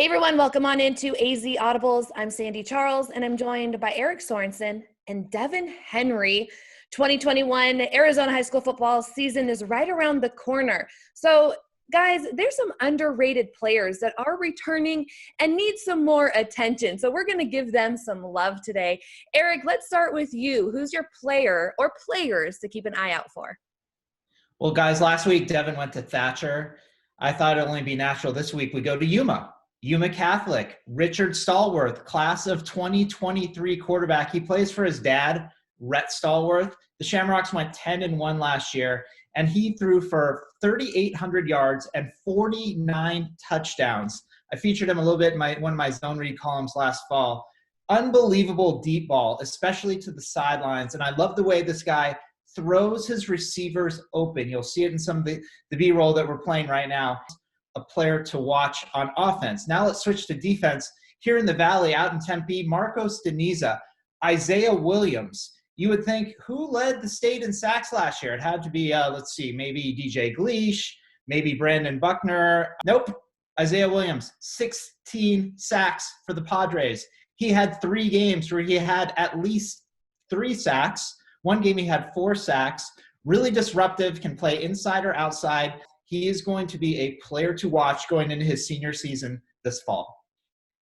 Hey everyone, welcome on into AZ Audibles. I'm Sandy Charles and I'm joined by Eric Sorensen and Devin Henry. 2021 Arizona high school football season is right around the corner. So guys, there's some underrated players that are returning and need some more attention. So we're going to give them some love today. Eric, let's start with you. Who's your player or players to keep an eye out for? Well, guys, last week Devin went to Thatcher. I thought it'd only be natural this week we go to Yuma Catholic. Richard Stallworth, class of 2023 quarterback. He plays for his dad, Rhett Stallworth. The Shamrocks went 10-1 last year, and he threw for 3,800 yards and 49 touchdowns. I featured him a little bit in one of my zone read columns last fall. Unbelievable deep ball, especially to the sidelines, and I love the way this guy throws his receivers open. You'll see it in some of the B-roll that we're playing right now. A player to watch on offense. Now let's switch to defense. Here in the Valley, out in Tempe, Marcos Deniza, Isaiah Williams. You would think, who led the state in sacks last year? It had to be, maybe DJ Gleesh, maybe Brandon Buckner. Nope, Isaiah Williams, 16 sacks for the Padres. He had 3 games where he had at least 3 sacks. One game he had 4 sacks. Really disruptive, can play inside or outside. He is going to be a player to watch going into his senior season this fall.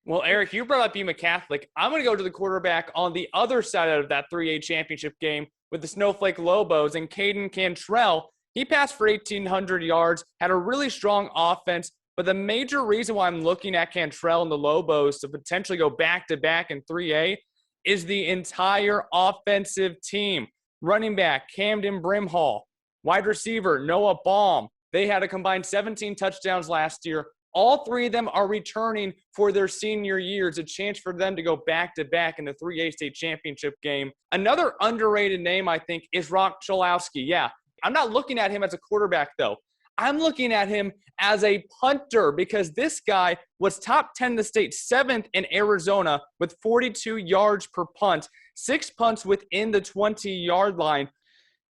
Well, Eric, you brought up Yuma Catholic. I'm going to go to the quarterback on the other side of that 3A championship game with the Snowflake Lobos, and Cayden Cantrell. He passed for 1,800 yards, had a really strong offense, but the major reason why I'm looking at Cantrell and the Lobos to potentially go back-to-back in 3A is the entire offensive team. Running back, Camden Brimhall. Wide receiver, Noah Baum. They had a combined 17 touchdowns last year. All 3 of them are returning for their senior years, a chance for them to go back-to-back in the 3A state championship game. Another underrated name, I think, is Chulowski. Yeah, I'm not looking at him as a quarterback, though. I'm looking at him as a punter because this guy was top 10 in the state, 7th in Arizona with 42 yards per punt, 6 punts within the 20-yard line.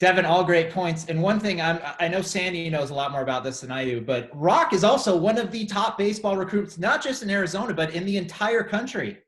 Devin, all great points. And one thing, I know Sandy knows a lot more about this than I do, but Rock is also one of the top baseball recruits, not just in Arizona, but in the entire country.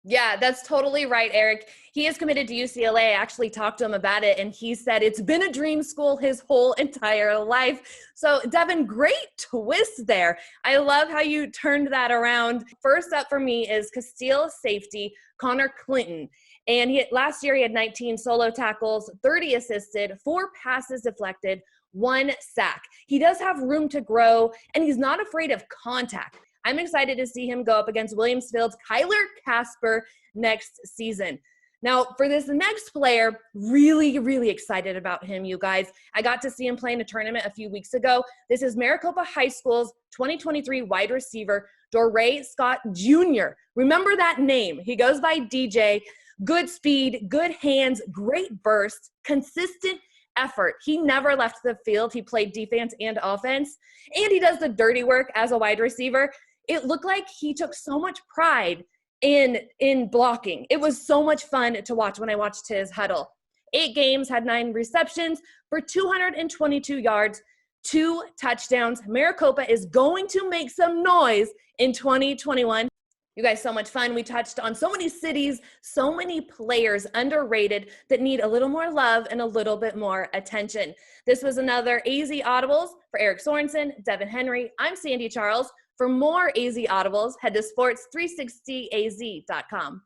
Yeah, that's totally right, Eric. He is committed to UCLA. I actually talked to him about it, and he said it's been a dream school his whole entire life. So, Devin, great twist there. I love how you turned that around. First up for me is Castile safety, Connor Clinton. And last year he had 19 solo tackles, 30 assisted, 4 passes deflected, 1 sack. He does have room to grow, and he's not afraid of contact. I'm excited to see him go up against Williamsfield's Kyler Casper next season. Now, for this next player, really, really excited about him, you guys. I got to see him play in a tournament a few weeks ago. This is Maricopa High School's 2023 wide receiver, Dorae Scott Jr. Remember that name. He goes by DJ. Good speed, good hands, great burst, consistent effort. He never left the field. He played defense and offense, and he does the dirty work as a wide receiver. It looked like he took so much pride in blocking. It was so much fun to watch when I watched his huddle. 8 games, had 9 receptions for 222 yards, 2 touchdowns. Maricopa is going to make some noise in 2021. You guys, so much fun. We touched on so many cities, so many players underrated that need a little more love and a little bit more attention. This was another AZ Audibles for Eric Sorensen, Devin Henry. I'm Sandy Charles. For more AZ Audibles, head to sports360az.com.